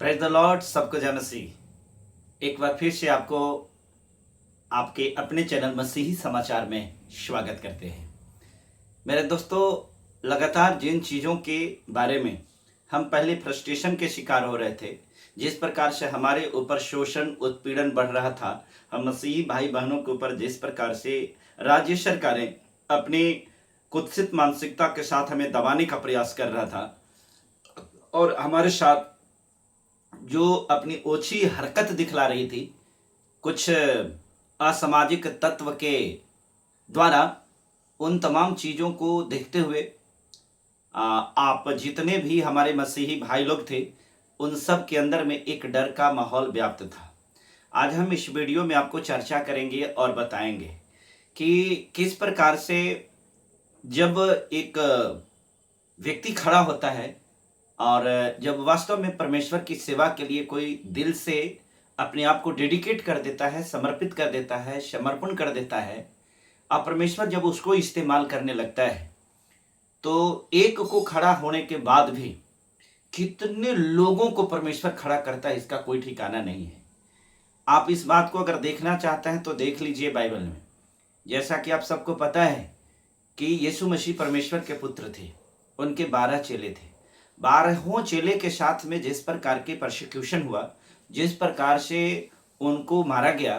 Praise the Lord. सबको जय मसीह। एक बार फिर से आपको आपके अपने चैनल मसीही समाचार में स्वागत करते हैं। मेरे दोस्तों, लगातार जिन चीज़ों के बारे में हम पहले फ्रस्ट्रेशन के शिकार हो रहे थे, जिस प्रकार से हमारे ऊपर शोषण उत्पीड़न बढ़ रहा था, हम मसीही भाई बहनों के ऊपर जिस प्रकार से राज्य सरकारें अपनी कुत्सित मानसिकता के साथ हमें दबाने का प्रयास कर रहा था और हमारे साथ जो अपनी ओछी हरकत दिखला रही थी, कुछ असामाजिक तत्व के द्वारा, उन तमाम चीज़ों को देखते हुए आप जितने भी हमारे मसीही भाई लोग थे, उन सब के अंदर में एक डर का माहौल व्याप्त था। आज हम इस वीडियो में आपको चर्चा करेंगे और बताएंगे कि किस प्रकार से जब एक व्यक्ति खड़ा होता है और जब वास्तव में परमेश्वर की सेवा के लिए कोई दिल से अपने आप को डेडिकेट कर देता है, समर्पित कर देता है, समर्पण कर देता है, और परमेश्वर जब उसको इस्तेमाल करने लगता है, तो एक को खड़ा होने के बाद भी कितने लोगों को परमेश्वर खड़ा करता है, इसका कोई ठिकाना नहीं है। आप इस बात को अगर देखना चाहते हैं तो देख लीजिए बाइबल में। जैसा कि आप सबको पता है कि यीशु मसीह परमेश्वर के पुत्र थे, उनके 12 चेले थे। 12 चेले के साथ में जिस प्रकार के परसिक्यूशन हुआ, जिस प्रकार से उनको मारा गया,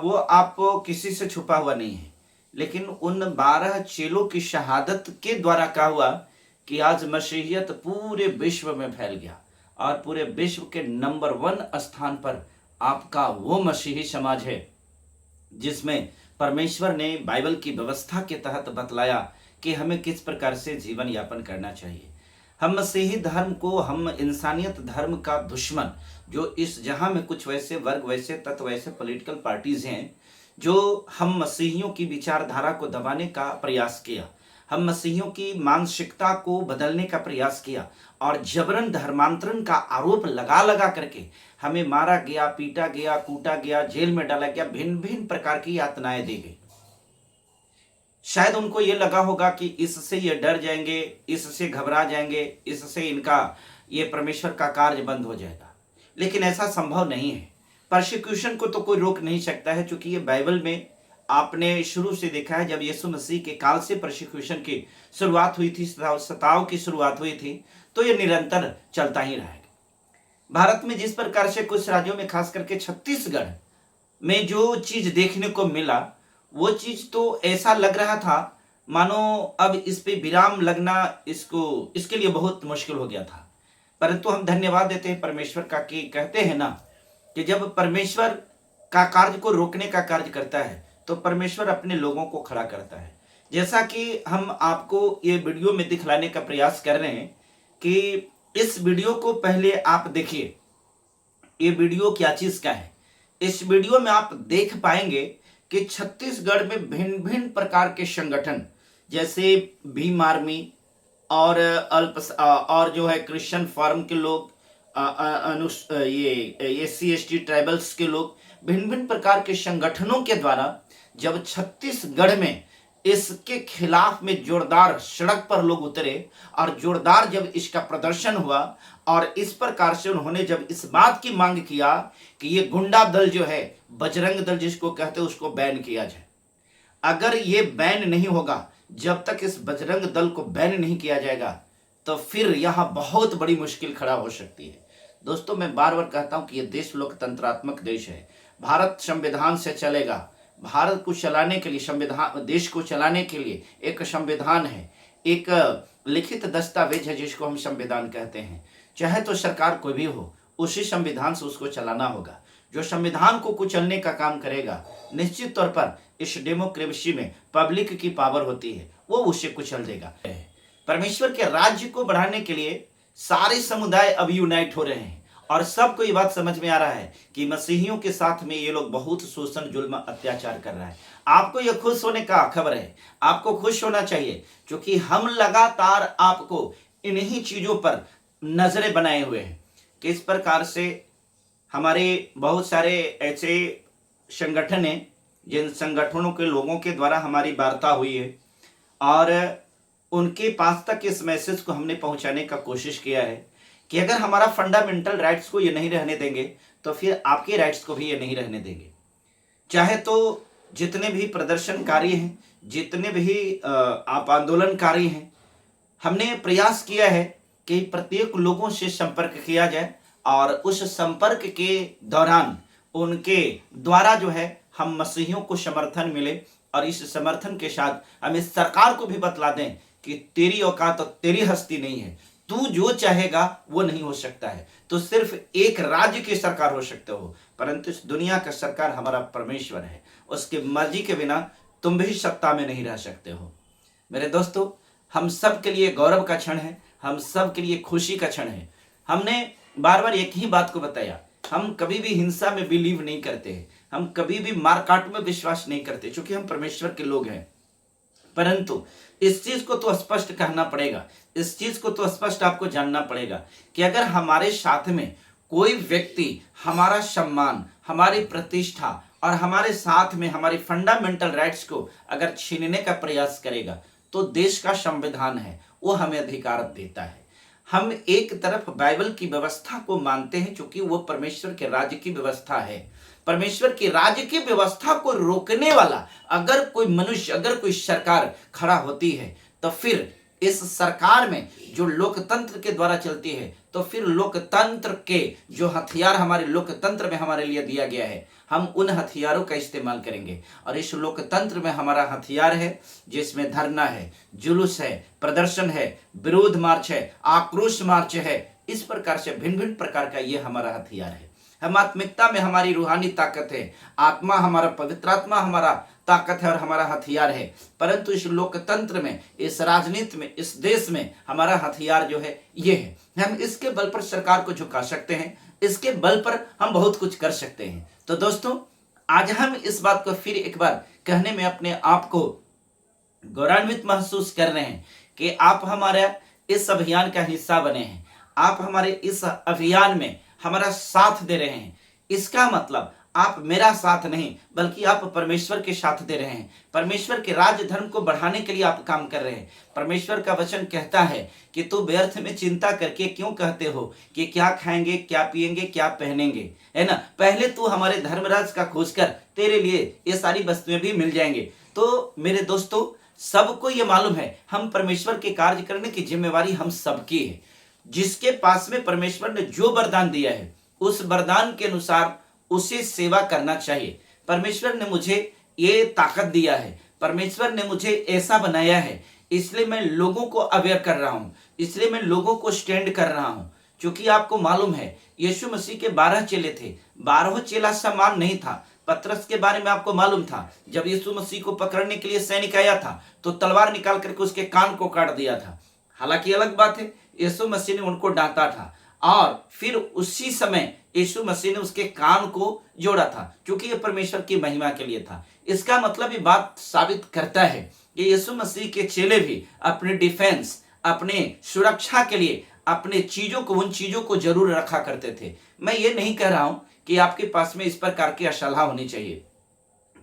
वो आपको किसी से छुपा हुआ नहीं है। लेकिन उन 12 चेलों की शहादत के द्वारा क्या हुआ कि आज मसीहियत पूरे विश्व में फैल गया और पूरे विश्व के नंबर 1 स्थान पर आपका वो मसीही समाज है जिसमें परमेश्वर ने बाइबल की व्यवस्था के तहत बतलाया कि हमें किस प्रकार से जीवन यापन करना चाहिए। हम मसीही धर्म को, हम इंसानियत धर्म का दुश्मन, जो इस जहां में कुछ वैसे वर्ग, वैसे तत्व, वैसे पॉलिटिकल पार्टीज हैं जो हम मसीहियों की विचारधारा को दबाने का प्रयास किया, हम मसीहियों की मानसिकता को बदलने का प्रयास किया और जबरन धर्मांतरण का आरोप लगा लगा करके हमें मारा गया, पीटा गया, कूटा गया, जेल में डाला गया, भिन्न भिन्न प्रकार की यातनाएं दी गई। शायद उनको ये लगा होगा कि इससे ये डर जाएंगे, इससे घबरा जाएंगे, इससे इनका ये परमेश्वर का कार्य बंद हो जाएगा। लेकिन ऐसा संभव नहीं है। परसिक्यूशन को तो कोई रोक नहीं सकता है, क्योंकि ये बाइबल में आपने शुरू से देखा है। जब यीशु मसीह के काल से परसिक्यूशन की शुरुआत हुई थी, सताव की शुरुआत हुई थी, तो ये निरंतर चलता ही रहेगा। भारत में जिस प्रकार से कुछ राज्यों में, खास करके छत्तीसगढ़ में जो चीज देखने को मिला, वो चीज तो ऐसा लग रहा था मानो अब इस पे विराम लगना इसके लिए बहुत मुश्किल हो गया था। परंतु हम धन्यवाद देते हैं परमेश्वर का कि कहते हैं ना कि जब परमेश्वर का कार्य को रोकने का कार्य करता है तो परमेश्वर अपने लोगों को खड़ा करता है। जैसा कि हम आपको ये वीडियो में दिखलाने का प्रयास कर रहे हैं कि इस वीडियो को पहले आप देखिए, ये वीडियो क्या चीज का है। इस वीडियो में आप देख पाएंगे कि छत्तीसगढ़ में भिन्न भिन्न प्रकार के संगठन, जैसे भीम आर्मी और और जो है क्रिश्चियन फॉर्म के लोग, ये SC ST ट्राइबल्स के लोग, भिन्न भिन्न प्रकार के संगठनों के द्वारा जब छत्तीसगढ़ में इसके खिलाफ में जोरदार सड़क पर लोग उतरे और जोरदार जब इसका प्रदर्शन हुआ और इस प्रकार से उन्होंने जब इस बात की मांग किया कि ये गुंडा दल जो है, बजरंग दल जिसको कहते हैं, उसको बैन किया जाए। अगर ये बैन नहीं होगा, जब तक इस बजरंग दल को बैन नहीं किया जाएगा, तो फिर यहां बहुत बड़ी मुश्किल खड़ा हो सकती है। दोस्तों, मैं बार बार कहता हूं कि यह देश लोकतंत्रात्मक देश है। भारत संविधान से चलेगा। भारत को चलाने के लिए, संविधान, देश को चलाने के लिए एक संविधान है, एक लिखित दस्तावेज है जिसको हम संविधान कहते हैं। चाहे तो सरकार कोई भी हो, उसी संविधान से उसको चलाना होगा। जो संविधान को कुचलने का काम करेगा, निश्चित तौर पर इस डेमोक्रेसी में पब्लिक की पावर होती है, वो उसे कुचल देगा। परमेश्वर के राज्य को बढ़ाने के लिए सारे समुदाय अब यूनाइट हो रहे हैं और सबको ये बात समझ में आ रहा है कि मसीहियों के साथ में ये लोग बहुत शोषण, जुल्म, अत्याचार कर रहा है। आपको ये खुश होने का खबर है, आपको खुश होना चाहिए, क्योंकि हम लगातार आपको इन्हीं चीजों पर नजरें बनाए हुए हैं। किस प्रकार से हमारे बहुत सारे ऐसे संगठन हैं जिन संगठनों के लोगों के द्वारा हमारी वार्ता हुई है और उनके पास तक इस मैसेज को हमने पहुंचाने का कोशिश किया है कि अगर हमारा फंडामेंटल राइट्स को ये नहीं रहने देंगे तो फिर आपके राइट्स को भी ये नहीं रहने देंगे। चाहे तो जितने भी प्रदर्शनकारी हैं, जितने भी आप आंदोलनकारी हैं, हमने प्रयास किया है कि प्रत्येक लोगों से संपर्क किया जाए और उस संपर्क के दौरान उनके द्वारा जो है हम मसीहियों को समर्थन मिले और इस समर्थन के साथ हम इस सरकार को भी बतला दें कि तेरी औकात तो तेरी हस्ती नहीं है, तू जो चाहेगा वो नहीं हो सकता है। तो सिर्फ एक राज्य की सरकार हो सकते हो, परंतु इस दुनिया का सरकार हमारा परमेश्वर है, उसकी मर्जी के बिना तुम भी सत्ता में नहीं रह सकते हो। मेरे दोस्तों, हम सब के लिए गौरव का क्षण है, हम सब के लिए खुशी का क्षण है। हमने बार बार एक ही बात को बताया, हम कभी भी हिंसा में बिलीव नहीं करते हैं, हम कभी भी मारकाट में विश्वास नहीं करते, क्योंकि हम परमेश्वर के लोग हैं। परंतु इस चीज को तो स्पष्ट कहना पड़ेगा, इस चीज को तो स्पष्ट आपको जानना पड़ेगा कि अगर हमारे साथ में कोई व्यक्ति हमारा सम्मान, हमारी प्रतिष्ठा और हमारे साथ में हमारी फंडामेंटल राइट्स को अगर छीनने का प्रयास करेगा, तो देश का संविधान है वो हमें अधिकार देता है। हम एक तरफ बाइबल की व्यवस्था को मानते हैं, क्योंकि वो परमेश्वर के राज्य की व्यवस्था है। परमेश्वर के राज्य की व्यवस्था को रोकने वाला अगर कोई मनुष्य, अगर कोई सरकार खड़ा होती है, तो फिर इस सरकार में जो लोकतंत्र के द्वारा चलती है, तो फिर लोकतंत्र के जो हथियार हमारे लोकतंत्र में हमारे लिए दिया गया है, हम उन हथियारों का इस्तेमाल करेंगे। और इस लोकतंत्र में हमारा हथियार है, जिसमें धरना है, जुलूस है, प्रदर्शन है, विरोध मार्च है, आक्रोश मार्च है। इस प्रकार से भिन्न भिन्न प्रकार का ये हमारा हथियार है। हम आत्मिकता में हमारी रूहानी ताकत है, आत्मा हमारा, पवित्र आत्मा हमारा ताकत है और हमारा हथियार है। परंतु इस लोकतंत्र में, इस राजनीति में, इस देश में हमारा हथियार जो है ये है। हम इसके बल पर सरकार को झुका सकते हैं, इसके बल पर हम बहुत कुछ कर सकते हैं। तो दोस्तों, आज हम इस बात को फिर एक बार कहने में अपने आप को गौरवान्वित महसूस कर रहे हैं कि आप हमारे इस अभियान का हिस्सा बने हैं, आप हमारे इस अभियान में हमारा साथ दे रहे हैं। इसका मतलब आप मेरा साथ नहीं, बल्कि आप परमेश्वर के साथ दे रहे हैं। परमेश्वर के राज्य धर्म को बढ़ाने के लिए आप काम कर रहे हैं। परमेश्वर का वचन कहता है कि तू व्यर्थ में चिंता करके क्यों कहते हो कि क्या खाएंगे, क्या पिएंगे, क्या पहनेंगे, है ना। पहले तू हमारे धर्मराज का खोज कर, तेरे लिए ये सारी वस्तुएं भी मिल जाएंगे। तो मेरे दोस्तों, सबको ये मालूम है हम परमेश्वर के कार्य करने की जिम्मेवारी हम सबकी है। जिसके पास में परमेश्वर ने जो वरदान दिया है, उस वरदान के अनुसार उसे सेवा करना चाहिए। परमेश्वर ने मुझे ये ताकत दिया है, परमेश्वर ने मुझे ऐसा बनाया है, इसलिए मैं लोगों को अवेयर कर रहा हूं, इसलिए मैं लोगों को स्टैंड कर रहा हूं। क्योंकि आपको मालूम है यीशु मसीह के 12 चेले थे, 12 चेला समान नहीं था। पतरस के बारे में आपको मालूम था, जब यीशु मसीह को पकड़ने के लिए सैनिक आया था तो तलवार निकाल करके उसके कान को काट दिया था। हालांकि अलग बात है, यीशु मसीह ने उनको डांटा था और फिर उसी समय यीशु मसीह ने उसके कान को जोड़ा था, क्योंकि यह परमेश्वर की महिमा के लिए था। इसका मतलब ये बात साबित करता है कि यीशु मसीह के चेले भी अपने डिफेंस, अपने सुरक्षा के लिए अपने चीजों को, उन चीजों को जरूर रखा करते थे। मैं ये नहीं कह रहा हूं कि आपके पास में इस प्रकार की असलाह होनी चाहिए,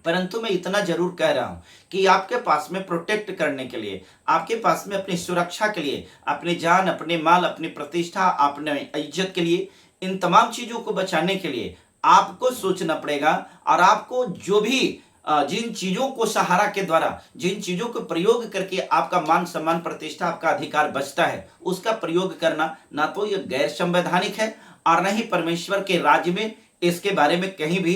परंतु मैं इतना जरूर कह रहा हूं कि आपके पास में प्रोटेक्ट करने के लिए, आपके पास में अपनी सुरक्षा के लिए, अपने जान, अपने माल, अपनी प्रतिष्ठा, अपने इज्जत के लिए, इन तमाम चीजों को बचाने के लिए आपको सोचना पड़ेगा। और आपको जो भी जिन चीजों को सहारा के द्वारा, जिन चीजों को प्रयोग करके आपका मान सम्मान, प्रतिष्ठा, आपका अधिकार बचता है, उसका प्रयोग करना ना तो यह गैर संवैधानिक है और न ही परमेश्वर के राज्य में इसके बारे में कहीं भी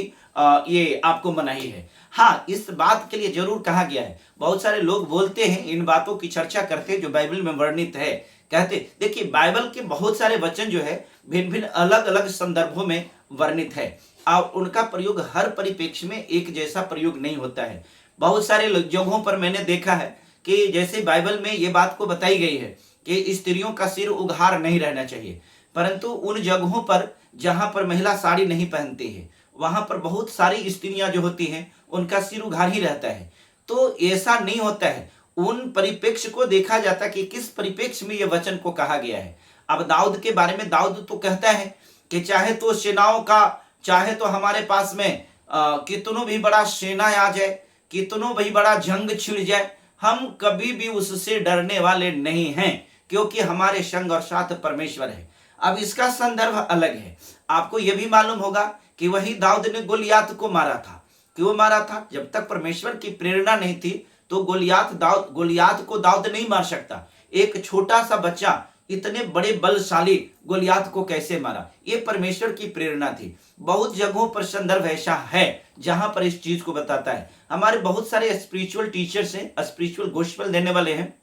ये आपको मनाही है। हाँ, इस बात के लिए जरूर कहा गया है। बहुत सारे लोग बोलते हैं, इन बातों की चर्चा करते हैं जो बाइबल में वर्णित है। कहते देखिए, बाइबल के बहुत सारे वचन जो है भिन्न भिन्न अलग अलग संदर्भों में वर्णित है और उनका प्रयोग हर परिप्रेक्ष्य में एक जैसा प्रयोग नहीं होता है। बहुत सारे जगहों पर मैंने देखा है कि जैसे बाइबल में ये बात को बताई गई है कि स्त्रियों का सिर उघार नहीं रहना चाहिए, परंतु उन जगहों पर जहां पर महिला साड़ी नहीं पहनती है, वहां पर बहुत सारी स्त्रियां जो होती हैं उनका सिर उघार ही रहता है। तो ऐसा नहीं होता है, उन परिप्रेक्ष्य को देखा जाता है कि किस परिप्रेक्ष्य में यह वचन को कहा गया है। अब दाऊद के बारे में दाऊद तो कहता है कि चाहे तो सेनाओं का, चाहे तो हमारे पास में कितनों भी बड़ा सेना आ जाए, कितनों भी बड़ा जंग छिड़ जाए, हम कभी भी उससे डरने वाले नहीं हैं, क्योंकि हमारे संग और साथ परमेश्वर है। अब इसका संदर्भ अलग है। आपको यह भी मालूम होगा कि वही दाऊद ने गोलियात को मारा था। क्यों मारा था? जब तक परमेश्वर की प्रेरणा नहीं थी तो गोलियात को दाऊद नहीं मार सकता। एक छोटा सा बच्चा इतने बड़े बलशाली गोलियात को कैसे मारा? ये परमेश्वर की प्रेरणा थी। बहुत जगहों पर संदर्भ ऐसा है जहां पर इस चीज को बताता है। हमारे बहुत सारे स्पिरिचुअल टीचर्स हैं, स्पिरिचुअल गोस्पेल देने वाले हैं।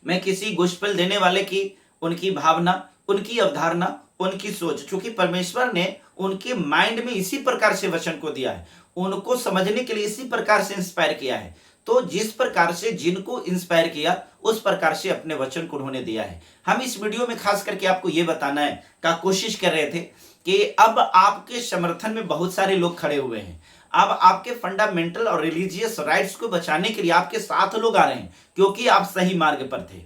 मैं किसी गोस्पेल देने वाले की उनकी भावना, उनकी अवधारणा, उनकी सोच, चूंकि परमेश्वर ने उनके माइंड में इसी प्रकार से वचन को दिया है, उनको समझने के लिए इसी प्रकार से इंस्पायर किया है। तो जिस प्रकार से जिनको इंस्पायर किया उस प्रकार से अपने वचन को उन्होंने दिया है। हम इस वीडियो में खास करके आपको यह बताना है का कोशिश कर रहे थे कि अब आपके समर्थन में बहुत सारे लोग खड़े हुए हैं। अब आपके फंडामेंटल और रिलीजियस राइट्स को बचाने के लिए आपके साथ लोग आ रहे हैं, क्योंकि आप सही मार्ग पर थे।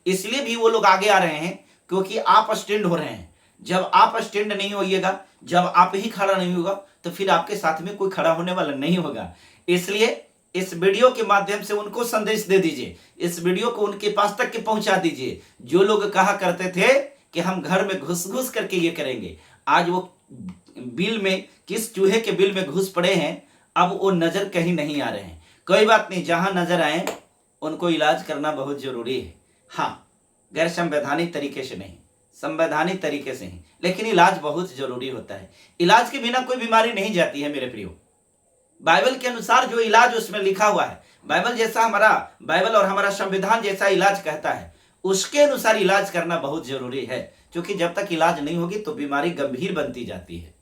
इसलिए भी वो लोग आगे आ रहे हैं क्योंकि आप स्टैंड हो रहे हैं। जब आप स्टैंड नहीं होइएगा, जब आप ही खड़ा नहीं होगा, तो फिर आपके साथ में कोई खड़ा होने वाला नहीं होगा। इसलिए इस वीडियो के माध्यम से उनको संदेश दे दीजिए, इस वीडियो को उनके पास तक के पहुंचा दीजिए। जो लोग कहा करते थे कि हम घर में घुस घुस करके ये करेंगे, आज वो बिल में, किस चूहे के बिल में घुस पड़े हैं, अब वो नजर कहीं नहीं आ रहे हैं। कोई बात नहीं, जहां नजर आए उनको इलाज करना बहुत जरूरी है। हाँ, गैर संवैधानिक तरीके से नहीं, संवैधानिक तरीके से ही, लेकिन इलाज बहुत जरूरी होता है। इलाज के बिना कोई बीमारी नहीं जाती है मेरे प्रियो। बाइबल के अनुसार जो इलाज उसमें लिखा हुआ है, बाइबल और हमारा संविधान जैसा इलाज कहता है, उसके अनुसार इलाज करना बहुत जरूरी है। क्योंकि जब तक इलाज नहीं होगी तो बीमारी गंभीर बनती जाती है।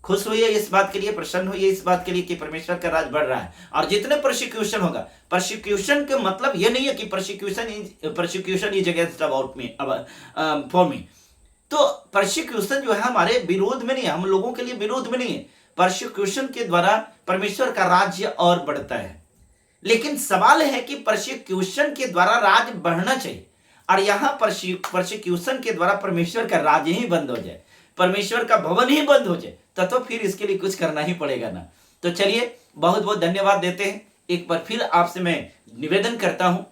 खुश होइए इस बात के लिए, प्रसन्न होइए इस बात के लिए कि परमेश्वर का राज बढ़ रहा है। और जितने प्रोसिक्यूशन होगा, प्रोसिक्यूशन के मतलब ये नहीं है कि prosecution is against about me, for me. तो प्रोसिक्यूशन जो है हमारे विरोध में नहीं है, हम लोगों के लिए विरोध में नहीं है। प्रोसिक्यूशन के द्वारा परमेश्वर का राज्य और बढ़ता है। लेकिन सवाल है कि प्रोसिक्यूशन के द्वारा राज बढ़ना चाहिए, और यहां प्रोसिक्यूशन के द्वारा परमेश्वर का राज ही बंद हो जाए, परमेश्वर का भवन ही बंद हो जाए, तो फिर इसके लिए कुछ करना ही पड़ेगा ना। तो चलिए, बहुत बहुत धन्यवाद देते हैं। एक बार फिर आपसे मैं निवेदन करता हूं,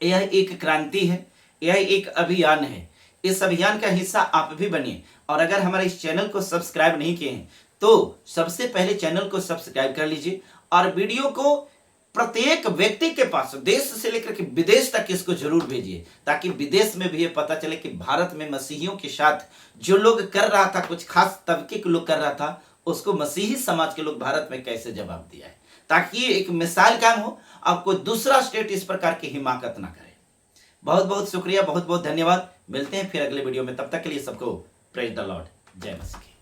यह एक क्रांति है, यह एक अभियान है। इस अभियान का हिस्सा आप भी बनिए। और अगर हमारे इस चैनल को सब्सक्राइब नहीं किए हैं तो सबसे पहले चैनल को सब्सक्राइब कर लीजिए, और वीडियो को प्रत्येक व्यक्ति के पास, देश से लेकर के विदेश तक इसको जरूर भेजिए, ताकि विदेश में भी ये पता चले कि भारत में मसीहियों के साथ जो लोग कर रहा था, कुछ खास तबके के लोग कर रहा था, उसको मसीही समाज के लोग भारत में कैसे जवाब दिया है, ताकि ये एक मिसाल कायम हो और कोई दूसरा स्टेट इस प्रकार की हिमाकत ना करे। बहुत बहुत शुक्रिया, बहुत बहुत धन्यवाद। मिलते हैं फिर अगले वीडियो में, तब तक के लिए सबको प्रेज द लॉर्ड। जय मसीह।